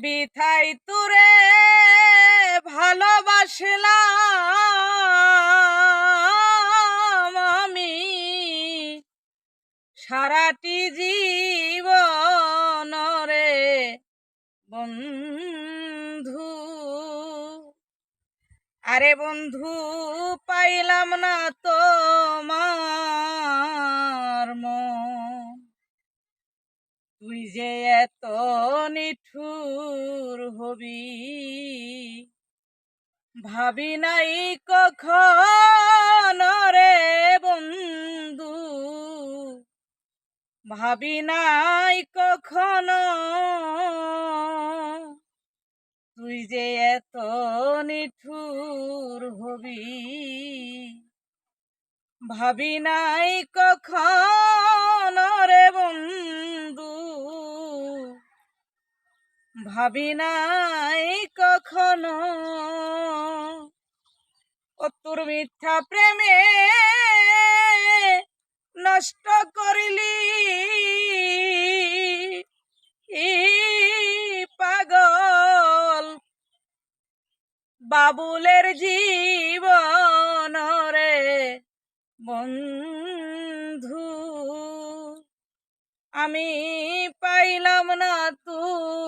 বিথাই তুরে ভালোবাসলাম আমি সারাটি জীবন রে বন্ধু। আরে বন্ধু পাইলাম না তোমার মন, তুই যে এত নিঠুর হবি ভাবি নাই কখনো রে বন্ধু, ভাবি নাই কখনো তুই যে এত নিঠুর হবি, ভাবি নাই কখনো রে বন্ধু, ভাবি নাই কখনো। ও তোর মিথ্যা প্রেমে নষ্ট করিলি পাগল বাবুলের জীবন রে বন্ধু। আমি পাইলাম না তুই